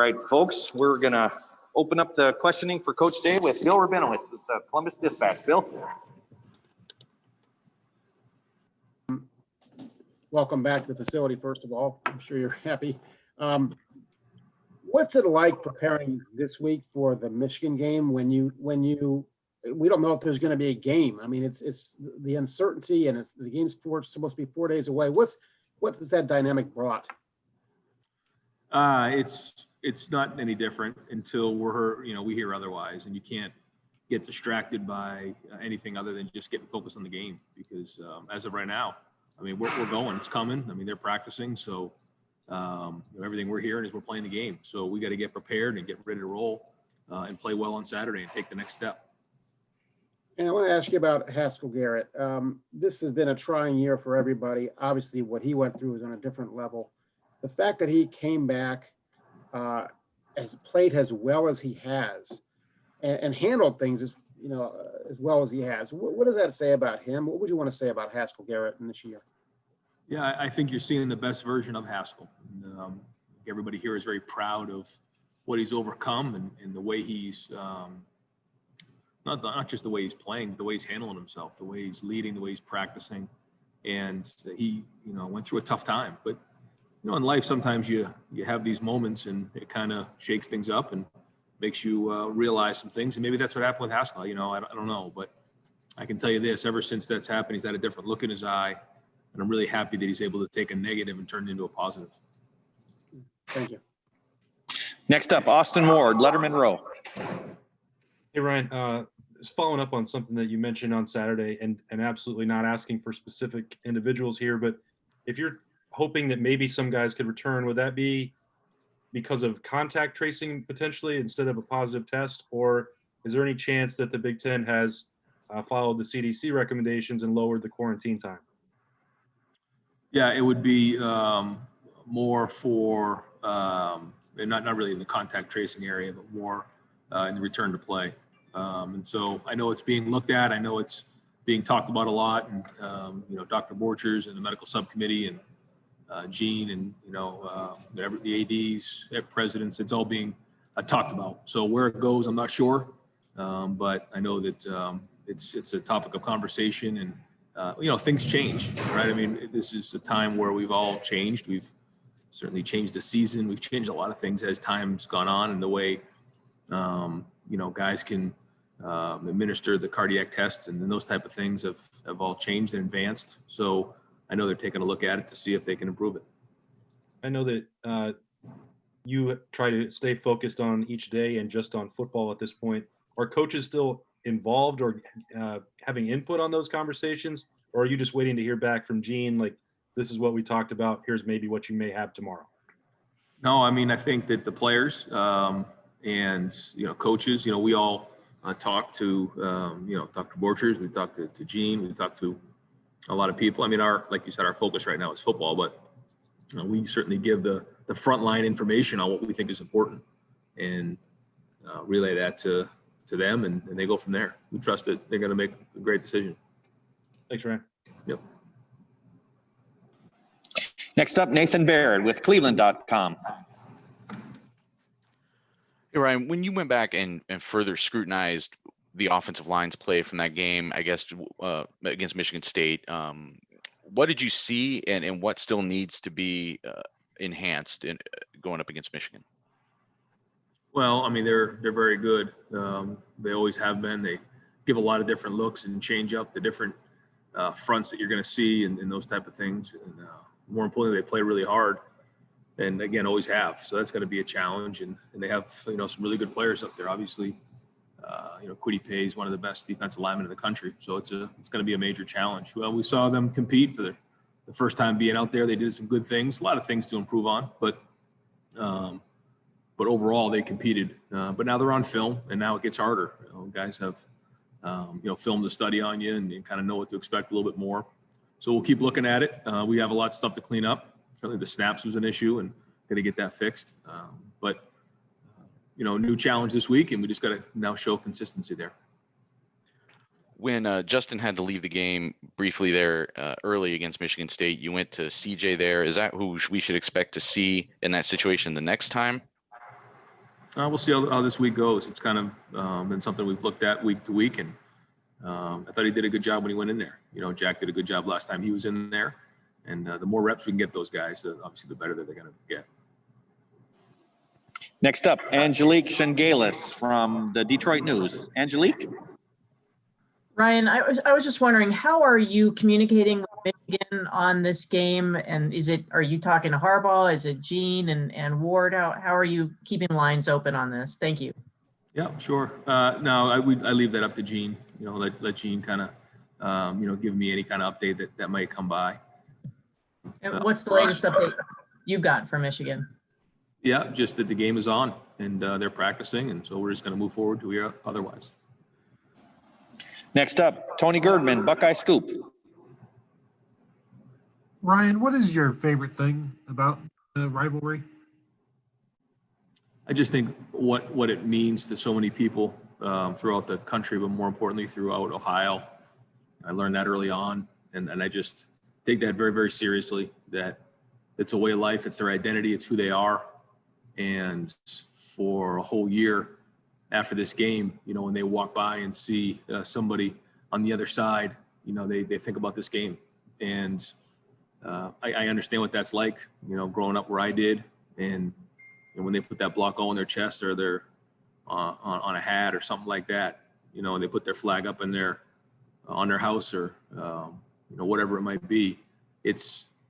right, folks, we're going to open up the questioning for Coach Day with Bill Rabinowitz. It's a Columbus Dispatch. Bill? Welcome back to the facility, first of all. I'm sure you're happy. What's it like preparing this week for the Michigan game when we don't know if there's going to be a game? I mean, it's the uncertainty, and the game's supposed to be 4 days away. What has that dynamic brought? It's not any different until we hear otherwise, and you can't get distracted by anything other than just getting focused on the game, because as of right now, I mean, we're going, it's coming. I mean, they're practicing. So everything we're hearing is we're playing the game. So we got to get prepared and get ready to roll and play well on Saturday and take the next step. And I want to ask you about Haskell Garrett. This has been a trying year for everybody. Obviously, what he went through is on a different level. The fact that he came back, has played as well as he has, and handled things as well as he has. What does that say about him? What would you want to say about Haskell Garrett in this year? Yeah, I think you're seeing the best version of Haskell. And, everybody here is very proud of what he's overcome and the way he's not just the way he's playing, but the way he's handling himself, the way he's leading, the way he's practicing. And he, went through a tough time. But, in life, sometimes you have these moments and it kind of shakes things up and makes you realize some things. And maybe that's what happened with Haskell. I don't know. But I can tell you this, ever since that's happened, he's had a different look in his eye. And I'm really happy that he's able to take a negative and turn it into a positive. Thank you. Next up, Austin Ward, Letterman Rowe. Hey, Ryan, just following up on something that you mentioned on Saturday, and absolutely not asking for specific individuals here, but if you're hoping that maybe some guys could return, would that be because of contact tracing potentially instead of a positive test? Or is there any chance that the Big Ten has followed the CDC recommendations and lowered the quarantine time? Yeah, it would be more for, and not really in the contact tracing area, but more in the return to play. And so I know it's being looked at. I know it's being talked about a lot. And, Dr. Borchers and the medical subcommittee and Gene and, the ADs, presidents, it's all being talked about. So where it goes, I'm not sure. But I know that it's a topic of conversation, and, things change, right? I mean, this is a time where we've all changed. We've certainly changed the season. We've changed a lot of things as time's gone on, and the way, guys can administer the cardiac tests and those type of things have all changed and advanced. So I know they're taking a look at it to see if they can improve it. I know that you try to stay focused on each day and just on football at this point. Are coaches still involved or having input on those conversations? Or are you just waiting to hear back from Gene, like, this is what we talked about, here's maybe what you may have tomorrow? No, I mean, I think that the players and, coaches, we all talk to, Dr. Borchers, we talk to Gene, we talk to a lot of people. I mean, like you said, our focus right now is football, but we certainly give the frontline information on what we think is important and relay that to them, and they go from there. We trust that they're going to make a great decision. Thanks, Ryan. Yep. Next up, Nathan Baird with Cleveland.com. Hey, Ryan, when you went back and further scrutinized the offensive line's play from that game, I guess, against Michigan State, what did you see and what still needs to be enhanced in going up against Michigan? Well, I mean, they're very good. They always have been. They give a lot of different looks and change up the different fronts that you're going to see and those type of things. And more importantly, they play really hard, and again, always have. So that's going to be a challenge. And they have some really good players up there. Obviously, Kwity Paye is one of the best defensive linemen in the country. So it's going to be a major challenge. Well, we saw them compete for the first time being out there. They did some good things, a lot of things to improve on, but overall they competed. But now they're on film, and now it gets harder. Guys have film to study on you and kind of know what to expect a little bit more. So we'll keep looking at it. We have a lot of stuff to clean up. Certainly the snaps was an issue, and got to get that fixed. But new challenge this week, and we just got to now show consistency there. When Justin had to leave the game briefly there early against Michigan State, you went to CJ there. Is that who we should expect to see in that situation the next time? We'll see how this week goes. It's kind of been something we've looked at week to week, and I thought he did a good job when he went in there. Jack did a good job last time he was in there, and the more reps we can get those guys, obviously the better that they're going to get. Next up, Angelique Shengalis from the Detroit News. Angelique? Ryan, I was just wondering, how are you communicating with Michigan on this game? And are you talking to Harbaugh? Is it Gene and Ward? How are you keeping lines open on this? Thank you. Yeah, sure. No, I leave that up to Gene. Let Gene kind of, give me any kind of update that might come by. And what's the latest update you've got from Michigan? Yeah, just that the game is on and they're practicing, and so we're just going to move forward to here otherwise. Next up, Tony Girdman, Buckeye Scoop. Ryan, what is your favorite thing about the rivalry? I just think what it means to so many people throughout the country, but more importantly throughout Ohio. I learned that early on, and I just take that very, very seriously, that it's a way of life, it's their identity, it's who they are. And for a whole year after this game, when they walk by and see somebody on the other side, they think about this game. And I understand what that's like, growing up where I did. And when they put that block O on their chest, or they're on a hat or something like that, and they put their flag up in on their house, or whatever it might be, it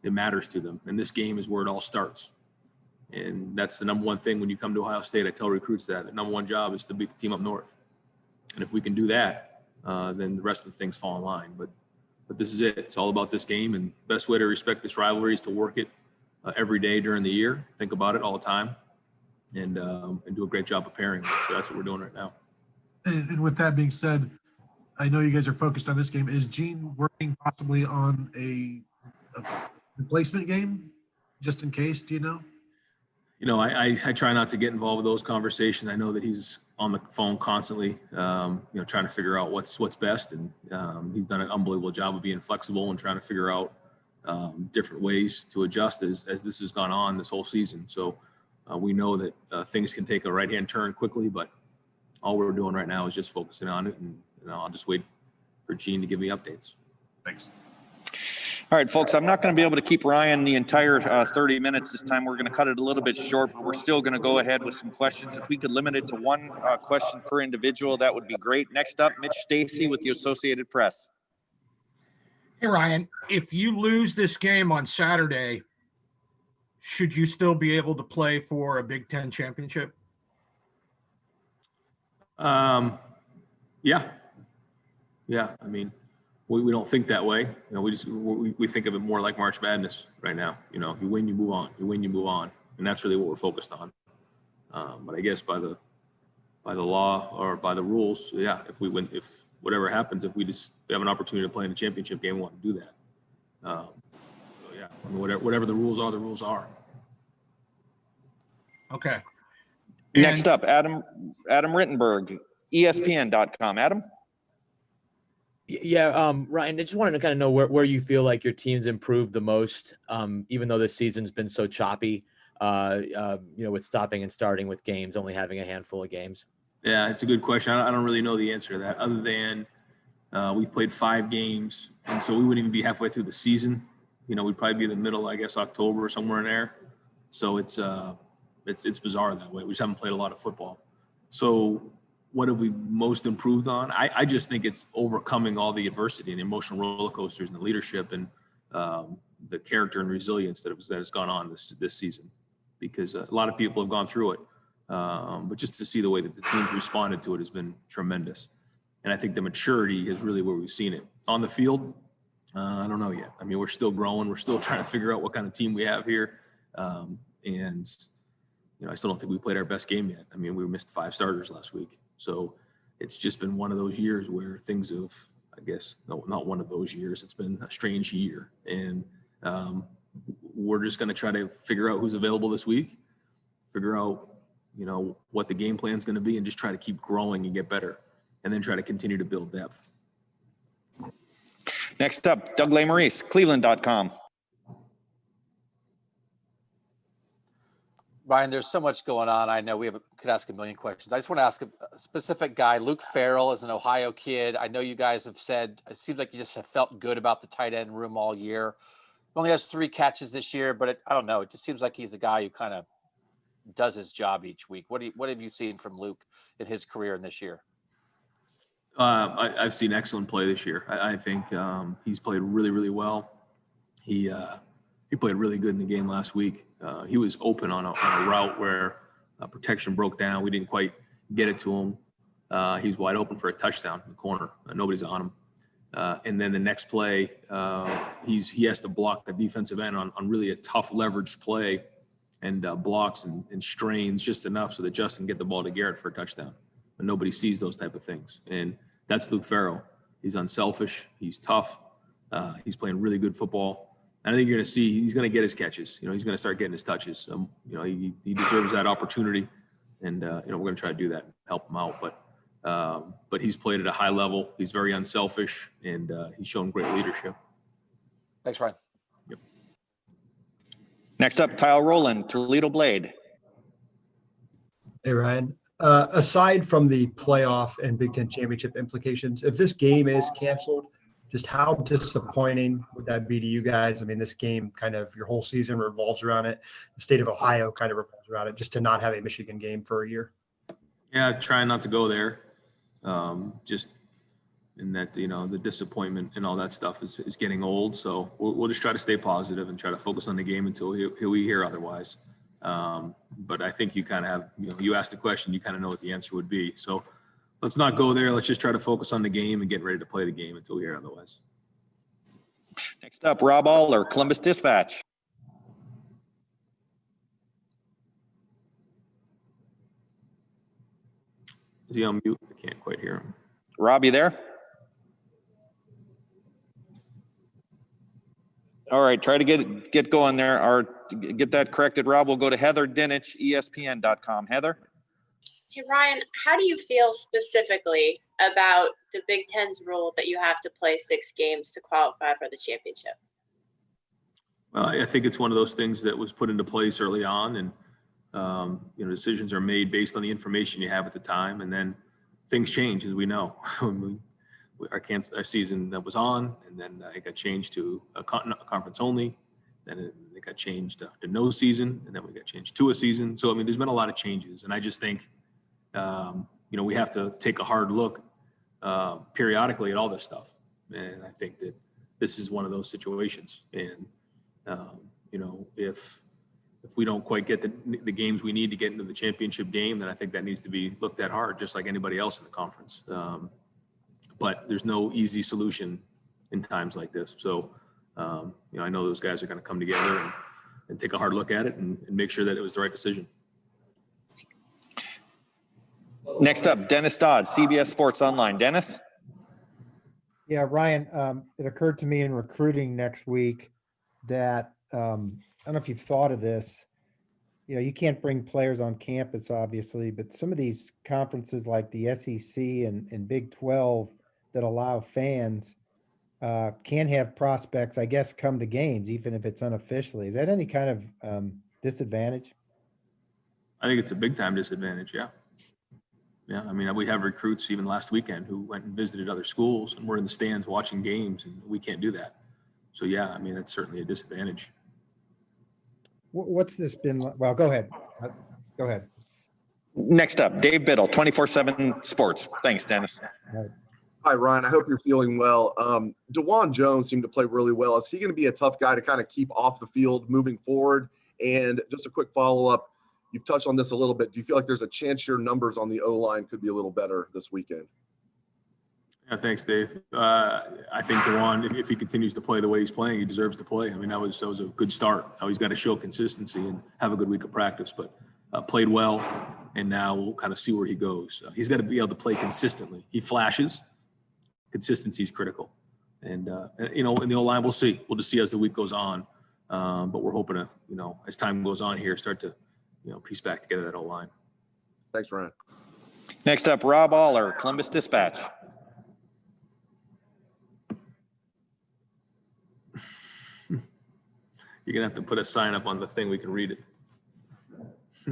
matters to them. And this game is where it all starts. And that's the number one thing when you come to Ohio State. I tell recruits that the number one job is to beat the team up north. And if we can do that, then the rest of the things fall in line. But this is it. It's all about this game. And the best way to respect this rivalry is to work it every day during the year. Think about it all the time, and do a great job preparing. So that's what we're doing right now. And with that being said, I know you guys are focused on this game. Is Gene working possibly on a replacement game, just in case? Do you know? I try not to get involved with those conversations. I know that he's on the phone constantly, trying to figure out what's best. And he's done an unbelievable job of being flexible and trying to figure out different ways to adjust as this has gone on this whole season. So we know that things can take a right-hand turn quickly, but all we're doing right now is just focusing on it. And I'll just wait for Gene to give me updates. Thanks. All right, folks, I'm not going to be able to keep Ryan the entire 30 minutes this time. We're going to cut it a little bit short, but we're still going to go ahead with some questions. If we could limit it to one question per individual, that would be great. Next up, Mitch Stacy with the Associated Press. Hey, Ryan, if you lose this game on Saturday, should you still be able to play for a Big Ten championship? Yeah. I mean, we don't think that way. We think of it more like March Madness right now. You win, you move on. You win, you move on, and that's really what we're focused on. But I guess by the law or by the rules, yeah, if we win, if whatever happens, if we have an opportunity to play in a championship game, we want to do that. So yeah, I mean, whatever the rules are, the rules are. Okay. Next up, Adam Rittenberg, ESPN.com. Adam? Yeah, Ryan, I just wanted to kind of know where you feel like your team's improved the most, even though this season's been so choppy, with stopping and starting with games, only having a handful of games. Yeah, it's a good question. I don't really know the answer to that, other than we've played 5 games, and so we wouldn't even be halfway through the season. We'd probably be in the middle, I guess, October or somewhere in there. So it's bizarre that way. We just haven't played a lot of football. So what have we most improved on? I just think it's overcoming all the adversity and the emotional roller coasters and the leadership and the character and resilience that has gone on this season, because a lot of people have gone through it. But just to see the way that the teams responded to it has been tremendous. And I think the maturity is really where we've seen it. On the field, I don't know yet. I mean, we're still growing. We're still trying to figure out what kind of team we have here. And I still don't think we played our best game yet. I mean, we missed 5 starters last week. So it's just been one of those years where things have, I guess, no, not one of those years. It's been a strange year. And we're just going to try to figure out who's available this week, figure out, what the game plan is going to be, and just try to keep growing and get better, and then try to continue to build depth. Next up, Doug Lesmerises, Cleveland.com. Ryan, there's so much going on. I know could ask a million questions. I just want to ask a specific guy. Luke Farrell is an Ohio kid. I know you guys have said, it seems like you just have felt good about the tight end room all year. Only has 3 catches this year, but I don't know. It just seems like he's a guy who kind of does his job each week. What have you seen from Luke in his career in this year? I've seen excellent play this year. I think he's played really, really well. He played really good in the game last week. He was open on a route where protection broke down. We didn't quite get it to him. He's wide open for a touchdown in the corner. Nobody's on him. And then the next play, he has to block the defensive end on really a tough leverage play, and blocks and strains just enough so that Justin can get the ball to Garrett for a touchdown. But nobody sees those type of things. And that's Luke Farrell. He's unselfish. He's tough. He's playing really good football. And I think you're going to see he's going to get his catches. He's going to start getting his touches. He deserves that opportunity. And, we're going to try to do that and help him out. But he's played at a high level. He's very unselfish, and he's shown great leadership. Thanks, Ryan. Yep. Next up, Kyle Rowland, Toledo Blade. Hey, Ryan. Aside from the playoff and Big Ten championship implications, if this game is canceled, just how disappointing would that be to you guys? I mean, this game, kind of your whole season revolves around it. The state of Ohio kind of revolves around it, just to not have a Michigan game for a year. Yeah, trying not to go there. Just in that, the disappointment and all that stuff is getting old. So we'll just try to stay positive and try to focus on the game until we hear otherwise. But I think you kind of have, you asked the question, you kind of know what the answer would be. So let's not go there. Let's just try to focus on the game and get ready to play the game until we hear otherwise. Next up, Rob Aller, Columbus Dispatch. Is he on mute? I can't quite hear him. Rob, you there? All right, try to get going there, or get that corrected. Rob, we'll go to Heather Dinich, ESPN.com. Heather? Hey, Ryan, how do you feel specifically about the Big Ten's rule that you have to play 6 games to qualify for the championship? Well, I think it's one of those things that was put into place early on, and decisions are made based on the information you have at the time, and then things change, as we know. Our season that was on, and then it got changed to a conference only. Then it got changed to no season, and then we got changed to a season. So, there's been a lot of changes, and I just think, we have to take a hard look periodically at all this stuff. And I think that this is one of those situations. And, if we don't quite get the games we need to get into the championship game, then I think that needs to be looked at hard, just like anybody else in the conference. But there's no easy solution in times like this. So, I know those guys are going to come together and take a hard look at it and make sure that it was the right decision. Next up, Dennis Dodd, CBS Sports Online. Dennis? Yeah, Ryan, it occurred to me in recruiting next week that I don't know if you've thought of this. You can't bring players on campus, obviously, but some of these conferences like the SEC and Big 12 that allow fans can have prospects, I guess, come to games, even if it's unofficially. Is that any kind of disadvantage? I think it's a big time disadvantage. Yeah. Yeah. We have recruits even last weekend who went and visited other schools and were in the stands watching games, and we can't do that. So, yeah, that's certainly a disadvantage. What's this been like? Well, go ahead. Go ahead. Next up, Dave Biddle, 24/7 Sports. Thanks, Dennis. Right. Hi, Ryan. I hope you're feeling well. DeJuan Jones seemed to play really well. Is he going to be a tough guy to kind of keep off the field moving forward? And just a quick follow-up. You've touched on this a little bit. Do you feel like there's a chance your numbers on the O-line could be a little better this weekend? Yeah, thanks, Dave. I think DeJuan, if he continues to play the way he's playing, he deserves to play. That was a good start. Now he's got to show consistency and have a good week of practice, but played well, and now we'll kind of see where he goes. He's got to be able to play consistently. He flashes. Consistency is critical. And, in the O-line, we'll see. We'll just see as the week goes on. But we're hoping to, as time goes on here, start to, piece back together that O-line. Thanks, Ryan. Next up, Rob Aller, Columbus Dispatch. You're going to have to put a sign up on the thing. We can read it.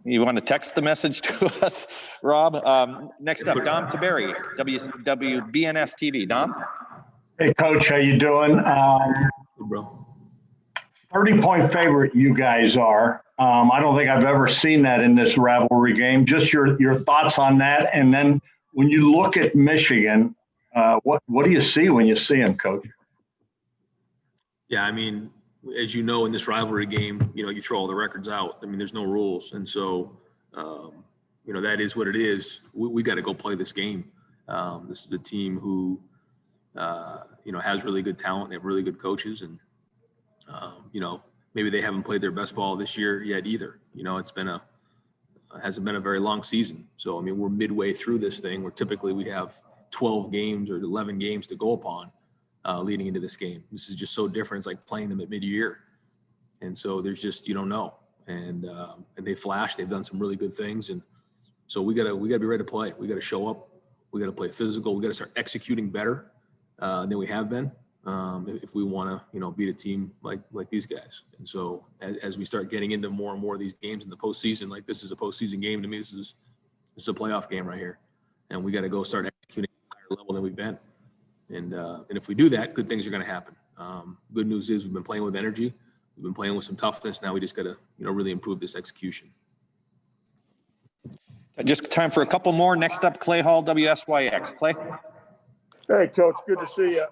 You want to text the message to us, Rob? Next up, Dom Tabari, WBNS TV. Dom? Hey, Coach, how you doing? Good, bro. 30-point favorite you guys are. I don't think I've ever seen that in this rivalry game. Just your thoughts on that. And then when you look at Michigan, what do you see when you see them, Coach? Yeah, I mean, as you know, in this rivalry game, you throw all the records out. I mean, there's no rules. And so, that is what it is. We got to go play this game. This is a team who, has really good talent. They have really good coaches. And, maybe they haven't played their best ball this year yet either. Hasn't been a very long season. So, I mean, we're midway through this thing where typically we have 12 games or 11 games to go upon leading into this game. This is just so different. It's like playing them at mid-year. And so there's just, you don't know. And they flashed. They've done some really good things. And so we gotta be ready to play. We got to show up. We got to play physical. We got to start executing better than we have been if we want to, beat a team like these guys. And so as we start getting into more and more of these games in the postseason, like this is a postseason game to me. This is a playoff game right here, and we got to go start executing at a higher level than we've been. And if we do that, good things are going to happen. Good news is we've been playing with energy. We've been playing with some toughness. Now we just got to, really improve this execution. Just time for a couple more. Next up, Clay Hall, WSYX. Clay? Hey, Coach, good to see you.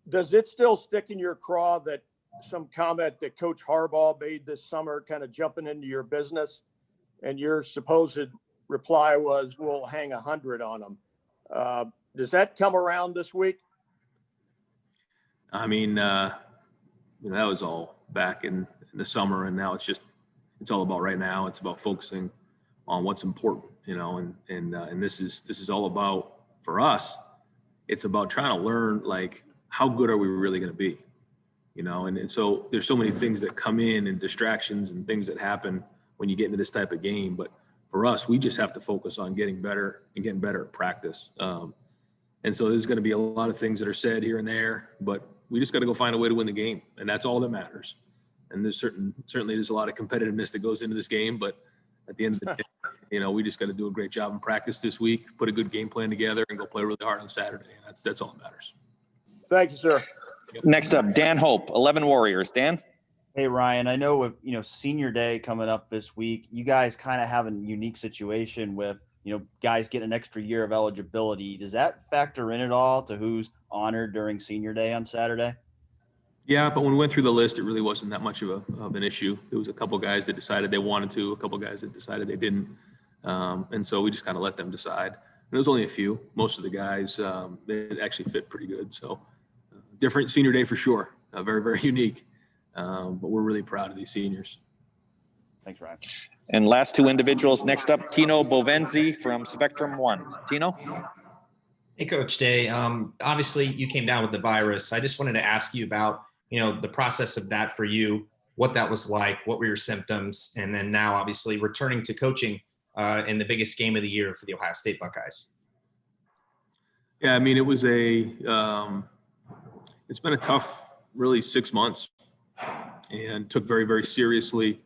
Does it still stick in your craw that some comment that Coach Harbaugh made this summer, kind of jumping into your business, and your supposed reply was, "We'll hang 100 on them"? Does that come around this week? I mean, that was all back in the summer, and now it's all about right now. It's about focusing on what's important, and this is all about, for us, it's about trying to learn, like, how good are we really going to be, and so there's so many things that come in and distractions and things that happen when you get into this type of game. But for us, we just have to focus on getting better and getting better at practice. And so there's going to be a lot of things that are said here and there, but we just got to go find a way to win the game. And that's all that matters. And there's certainly there's a lot of competitiveness that goes into this game, but at the end of the day, we just got to do a great job in practice this week, put a good game plan together, and go play really hard on Saturday. And that's all that matters. Thank you, sir. Next up, Dan Hope, 11 Warriors. Dan? Hey, Ryan, I know with, senior day coming up this week, you guys kind of have a unique situation with, guys getting an extra year of eligibility. Does that factor in at all to who's honored during senior day on Saturday? Yeah, but when we went through the list, it really wasn't that much of an issue. There was a couple guys that decided they wanted to, a couple guys that decided they didn't. And so we just kind of let them decide. And it was only a few. Most of the guys, they actually fit pretty good. So different senior day for sure. Very, very unique. But we're really proud of these seniors. Thanks, Ryan. And last two individuals. Next up, Tino Bovenzi from Spectrum One. Tino? Hey, Coach Day. Obviously, you came down with the virus. I just wanted to ask you about, the process of that for you, what that was like, what were your symptoms, and then now, obviously, returning to coaching in the biggest game of the year for the Ohio State Buckeyes. Yeah, I mean, it was it's been a tough, really 6 months, and took very, very seriously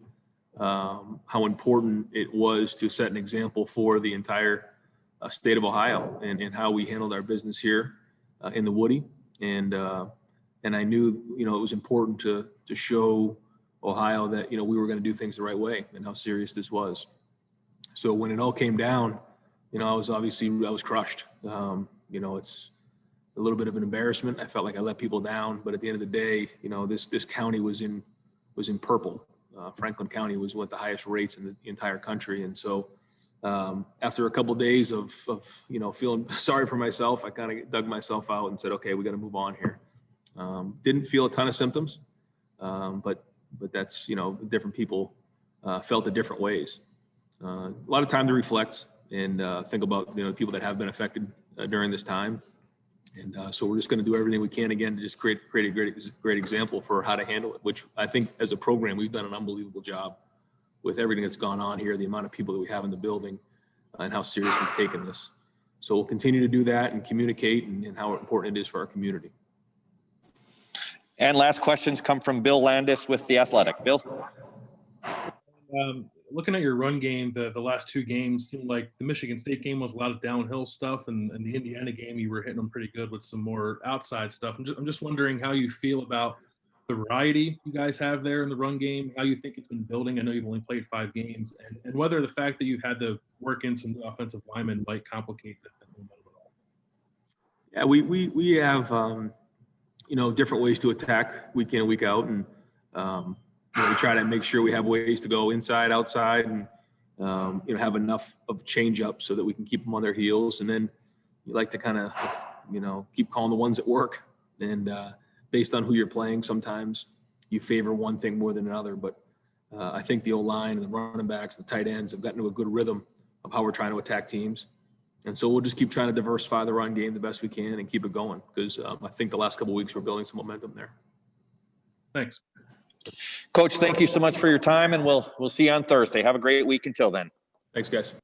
how important it was to set an example for the entire state of Ohio and how we handled our business here in the Woody. And I knew, it was important to show Ohio that, we were going to do things the right way and how serious this was. So when it all came down, I was crushed. It's a little bit of an embarrassment. I felt like I let people down, but at the end of the day, this county was in purple. Franklin County was one of the highest rates in the entire country. And so after a couple of days of feeling sorry for myself, I kind of dug myself out and said, okay, we got to move on here. Didn't feel a ton of symptoms, but that's, different people felt it different ways. A lot of time to reflect and think about, people that have been affected during this time. And so we're just going to do everything we can again to just create a great example for how to handle it, which I think as a program, we've done an unbelievable job with everything that's gone on here, the amount of people that we have in the building and how serious we've taken this. So we'll continue to do that and communicate and how important it is for our community. And last questions come from Bill Landis with The Athletic. Bill? looking at your run game, the last two games seemed like the Michigan State game was a lot of downhill stuff, and the Indiana game you were hitting them pretty good with some more outside stuff. I'm just wondering how you feel about the variety you guys have there in the run game, how you think it's been building. I know you've only played 5 games, and whether the fact that you've had to work in some new offensive linemen might complicate that momentum at all. Yeah, we have different ways to attack week in and week out, and we try to make sure we have ways to go inside, outside, and have enough of change up so that we can keep them on their heels. And then you like to kind of keep calling the ones that work, and based on who you're playing, sometimes you favor one thing more than another. But I think the O-line and the running backs, the tight ends have gotten to a good rhythm of how we're trying to attack teams. And so we'll just keep trying to diversify the run game the best we can and keep it going, because I think the last couple of weeks we're building some momentum there. Thanks. Coach, thank you so much for your time, and we'll see you on Thursday. Have a great week until then. Thanks, guys.